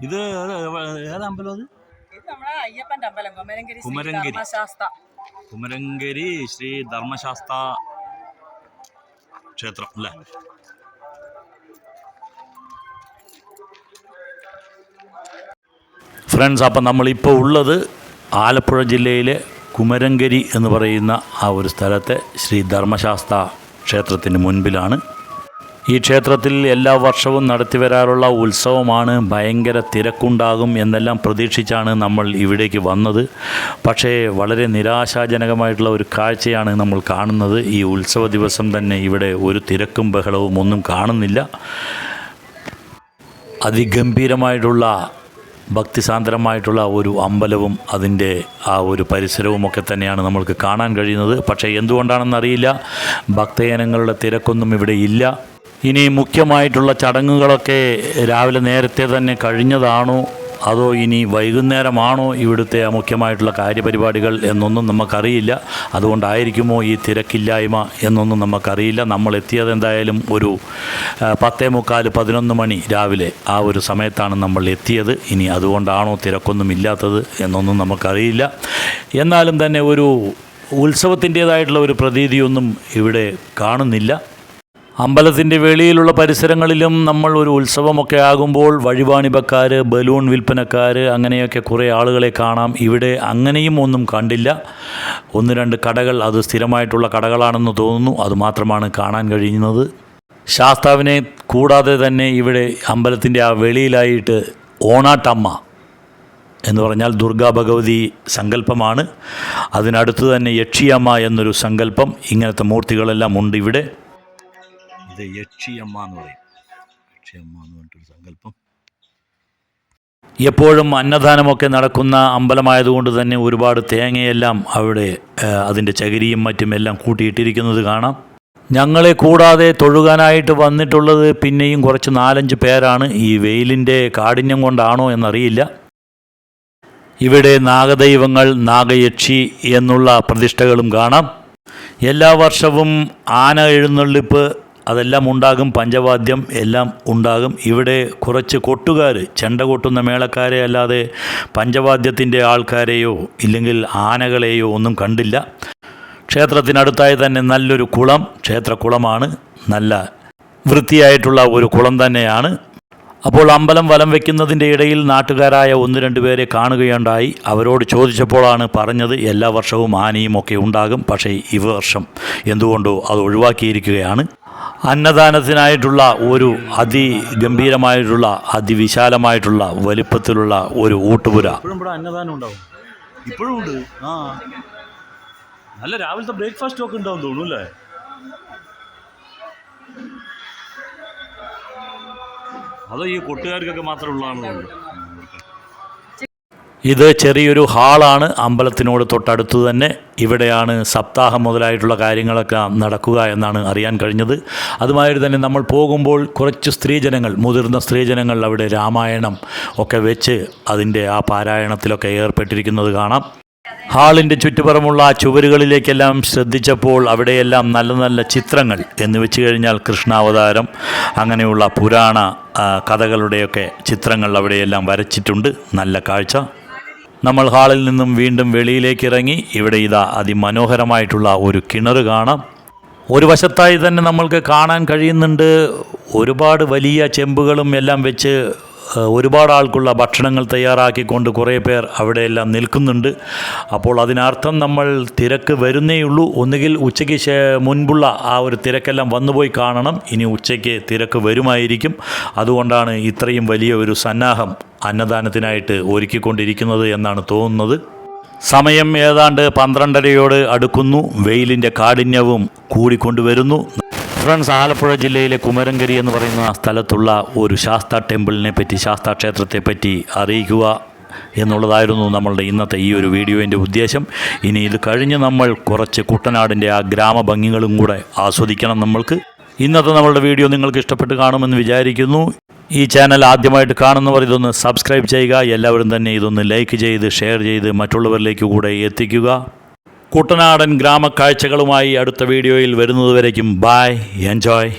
ഇത് ഏതമ്പലം അത്? അയ്യപ്പന്റെ അമ്പലം കുമരങ്കരി. കുമരങ്കരി ശ്രീ ധർമ്മശാസ്ത്ര ക്ഷേത്രം അല്ലേ? ഫ്രണ്ട്സ്, അപ്പം നമ്മളിപ്പോൾ ഉള്ളത് ആലപ്പുഴ ജില്ലയിലെ കുമരങ്കരി എന്ന് പറയുന്ന ആ ഒരു സ്ഥലത്തെ ശ്രീ ധർമ്മശാസ്ത്ര ക്ഷേത്രത്തിന് മുൻപിലാണ്. ഈ ക്ഷേത്രത്തിൽ എല്ലാ വർഷവും നടത്തിവരാറുള്ള ഉത്സവമാണ്. ഭയങ്കര തിരക്കുണ്ടാകും എന്നെല്ലാം പ്രതീക്ഷിച്ചാണ് നമ്മൾ ഇവിടേക്ക് വന്നത്. പക്ഷേ വളരെ നിരാശാജനകമായിട്ടുള്ള ഒരു കാഴ്ചയാണ് നമ്മൾ കാണുന്നത്. ഈ ഉത്സവ ദിവസം തന്നെ ഇവിടെ ഒരു തിരക്കും ബഹളവും ഒന്നും കാണുന്നില്ല. അതിഗംഭീരമായിട്ടുള്ള ഭക്തിസാന്ദ്രമായിട്ടുള്ള ഒരു അമ്പലവും അതിൻ്റെ ആ ഒരു പരിസരവുമൊക്കെ തന്നെയാണ് നമ്മൾക്ക് കാണാൻ കഴിയുന്നത്. പക്ഷേ എന്തുകൊണ്ടാണെന്നറിയില്ല, ഭക്തജനങ്ങളുടെ തിരക്കൊന്നും ഇവിടെ ഇല്ല. ഇനി മുഖ്യമായിട്ടുള്ള ചടങ്ങുകളൊക്കെ രാവിലെ നേരത്തെ തന്നെ കഴിഞ്ഞതാണോ അതോ ഇനി വൈകുന്നേരമാണോ ഇവിടുത്തെ മുഖ്യമായിട്ടുള്ള കാര്യപരിപാടികൾ എന്നൊന്നും നമുക്കറിയില്ല. അതുകൊണ്ടായിരിക്കുമോ ഈ തിരക്കില്ലായ്മ എന്നൊന്നും നമുക്കറിയില്ല. നമ്മൾ എത്തിയത് എന്തായാലും ഒരു 10:45-11 മണി രാവിലെ ആ ഒരു സമയത്താണ് നമ്മൾ എത്തിയത്. ഇനി അതുകൊണ്ടാണോ തിരക്കൊന്നും ഇല്ലാത്തത് എന്നൊന്നും നമുക്കറിയില്ല. എന്നാലും തന്നെ ഒരു ഉത്സവത്തിൻ്റേതായിട്ടുള്ള ഒരു പ്രതീതിയൊന്നും ഇവിടെ കാണുന്നില്ല. അമ്പലത്തിൻ്റെ വെളിയിലുള്ള പരിസരങ്ങളിലും നമ്മൾ ഒരു ഉത്സവമൊക്കെ ആകുമ്പോൾ വഴിപാണിപ്പക്കാർ, ബലൂൺ വിൽപ്പനക്കാർ, അങ്ങനെയൊക്കെ കുറേ ആളുകളെ കാണാം. ഇവിടെ അങ്ങനെയും ഒന്നും കണ്ടില്ല. 1-2 കടകൾ, അത് സ്ഥിരമായിട്ടുള്ള കടകളാണെന്ന് തോന്നുന്നു, അതുമാത്രമാണ് കാണാൻ കഴിയുന്നത്. ശാസ്താവിനെ കൂടാതെ തന്നെ ഇവിടെ അമ്പലത്തിൻ്റെ ആ വെളിയിലായിട്ട് ഓണാട്ടമ്മ എന്ന് പറഞ്ഞാൽ ദുർഗാ ഭഗവതി സങ്കല്പമാണ്. അതിനടുത്ത് തന്നെ യക്ഷിയമ്മ എന്നൊരു സങ്കല്പം. ഇങ്ങനത്തെ മൂർത്തികളെല്ലാം ഉണ്ട് ഇവിടെ. ഇത് യക്ഷിയമ്മ എന്ന് പറയും. യക്ഷിയമ്മ എന്ന് പറഞ്ഞിട്ടൊരു സങ്കല്പം. എപ്പോഴും അന്നദാനമൊക്കെ നടക്കുന്ന അമ്പലമായതുകൊണ്ട് തന്നെ ഒരുപാട് തേങ്ങയെല്ലാം അവിടെ അതിൻ്റെ ചകിരിയും മറ്റും എല്ലാം കൂട്ടിയിട്ടിരിക്കുന്നത് കാണാം. ഞങ്ങളെ കൂടാതെ തൊഴുകാനായിട്ട് വന്നിട്ടുള്ളത് പിന്നെയും കുറച്ച് 4-5 പേരാണ്. ഈ വെയിലിൻ്റെ കാഠിന്യം കൊണ്ടാണോ എന്നറിയില്ല. ഇവിടെ നാഗദൈവങ്ങൾ, നാഗയക്ഷി എന്നുള്ള പ്രതിഷ്ഠകളും കാണാം. എല്ലാ വർഷവും ആന എഴുന്നള്ളിപ്പ് അതെല്ലാം ഉണ്ടാകും, പഞ്ചവാദ്യം എല്ലാം ഉണ്ടാകും. ഇവിടെ കുറച്ച് കൊട്ടുകാർ, ചെണ്ട കൊട്ടുന്ന മേളക്കാരെ അല്ലാതെ പഞ്ചവാദ്യത്തിൻ്റെ ആൾക്കാരെയോ ഇല്ലെങ്കിൽ ആനകളെയോ ഒന്നും കണ്ടില്ല. ക്ഷേത്രത്തിനടുത്തായി തന്നെ നല്ലൊരു കുളം, ക്ഷേത്രക്കുളമാണ്. നല്ല വൃത്തിയായിട്ടുള്ള ഒരു കുളം തന്നെയാണ്. അപ്പോൾ അമ്പലം വലം വയ്ക്കുന്നതിൻ്റെ ഇടയിൽ നാട്ടുകാരായ 1-2 പേരെ കാണുകയുണ്ടായി. അവരോട് ചോദിച്ചപ്പോഴാണ് പറഞ്ഞത് എല്ലാ വർഷവും ആനയും ഒക്കെ ഉണ്ടാകും, പക്ഷേ ഈ വർഷം എന്തുകൊണ്ടോ അത് ഒഴിവാക്കിയിരിക്കുകയാണ്. അന്നദാനത്തിനായിട്ടുള്ള ഒരു അതിഗംഭീരമായിട്ടുള്ള അതിവിശാലമായിട്ടുള്ള വലിപ്പത്തിലുള്ള ഒരു ഊട്ടുപുര. ഇപ്പോഴും ഇവിടെ അന്നദാനം ഉണ്ടാവും, ഇപ്പോഴും ഉണ്ട്. നല്ല രാവിലത്തെ ബ്രേക്ക്ഫാസ്റ്റ് ഒക്കെ ഉണ്ടാവും തോന്നുന്നു അല്ലേ? അതോ ഈ കൊട്ടുകാർക്കൊക്കെ മാത്രമേ ഉള്ളതാണെന്നുള്ളൂ. ഇത് ചെറിയൊരു ഹാളാണ് അമ്പലത്തിനോട് തൊട്ടടുത്ത് തന്നെ. ഇവിടെയാണ് സപ്താഹം മുതലായിട്ടുള്ള കാര്യങ്ങളൊക്കെ നടക്കുക എന്നാണ് അറിയാൻ കഴിഞ്ഞത്. അതുമായിട്ട് തന്നെ നമ്മൾ പോകുമ്പോൾ കുറച്ച് സ്ത്രീജനങ്ങൾ, മുതിർന്ന സ്ത്രീജനങ്ങൾ അവിടെ രാമായണം ഒക്കെ വെച്ച് അതിൻ്റെ ആ പാരായണത്തിലൊക്കെ ഏർപ്പെട്ടിരിക്കുന്നത് കാണാം. ഹാളിൻ്റെ ചുറ്റുപുറമുള്ള ആ ചുവരുകളിലേക്കെല്ലാം ശ്രദ്ധിച്ചപ്പോൾ അവിടെയെല്ലാം നല്ല നല്ല ചിത്രങ്ങൾ എന്ന് വെച്ച് കഴിഞ്ഞാൽ കൃഷ്ണാവതാരം, അങ്ങനെയുള്ള പുരാണ കഥകളുടെയൊക്കെ ചിത്രങ്ങൾ അവിടെയെല്ലാം വരച്ചിട്ടുണ്ട്. നല്ല കാഴ്ച. നമ്മൾ ഹാളിൽ നിന്നും വീണ്ടും വെളിയിലേക്ക് ഇറങ്ങി. ഇവിടെ ഇതാ അതിമനോഹരമായിട്ടുള്ള ഒരു കിണർ കാണാം. ഒരു വശത്തായി തന്നെ നമ്മൾക്ക് കാണാൻ കഴിയുന്നുണ്ട് ഒരുപാട് വലിയ ചെമ്പുകളും എല്ലാം വെച്ച് ഒരുപാട് ആൾക്കുള്ള ഭക്ഷണങ്ങൾ തയ്യാറാക്കിക്കൊണ്ട് കുറേ പേർ അവിടെയെല്ലാം നിൽക്കുന്നുണ്ട്. അപ്പോൾ അതിനർത്ഥം നമ്മൾ തിരക്ക് വരുന്നേയുള്ളൂ. ഒന്നുകിൽ ഉച്ചയ്ക്ക് മുൻപുള്ള ആ ഒരു തിരക്കെല്ലാം വന്നുപോയി കാണണം. ഇനി ഉച്ചയ്ക്ക് തിരക്ക് വരുമായിരിക്കും. അതുകൊണ്ടാണ് ഇത്രയും വലിയ ഒരു സന്നാഹം അന്നദാനത്തിനായിട്ട് ഒരുക്കിക്കൊണ്ടിരിക്കുന്നത് എന്നാണ് തോന്നുന്നത്. സമയം ഏതാണ്ട് 12:30 അടുക്കുന്നു. വെയിലിൻ്റെ കാഠിന്യവും കൂടിക്കൊണ്ടുവരുന്നു. ഫ്രണ്ട്സ്, ആലപ്പുഴ ജില്ലയിലെ കുമരങ്കരി എന്ന് പറയുന്ന സ്ഥലത്തുള്ള ഒരു ശാസ്താ ടെമ്പിളിനെ പറ്റി, ശാസ്താ ക്ഷേത്രത്തെപ്പറ്റി അറിയിക്കുക എന്നുള്ളതായിരുന്നു നമ്മളുടെ ഇന്നത്തെ ഈ ഒരു വീഡിയോൻ്റെ ഉദ്ദേശം. ഇനി ഇത് കഴിഞ്ഞ് നമ്മൾ കുറച്ച് കുട്ടനാടിൻ്റെ ആ ഗ്രാമഭംഗികളും കൂടെ ആസ്വദിക്കണം നമ്മൾക്ക്. ഇന്നത്തെ നമ്മളുടെ വീഡിയോ നിങ്ങൾക്ക് ഇഷ്ടപ്പെട്ട് കാണുമെന്ന് വിചാരിക്കുന്നു. ഈ ചാനൽ ആദ്യമായിട്ട് കാണുന്നവർ ഇതൊന്ന് സബ്സ്ക്രൈബ് ചെയ്യുക. എല്ലാവരും തന്നെ ഇതൊന്ന് ലൈക്ക് ചെയ്ത് ഷെയർ ചെയ്ത് മറ്റുള്ളവരിലേക്ക് കൂടെ എത്തിക്കുക. കുട്ടനാടൻ ഗ്രാമക്കാഴ്ചകളുമായി അടുത്ത വീഡിയോയിൽ വരുന്നതുവരേക്കും ബൈ, എൻജോയ്.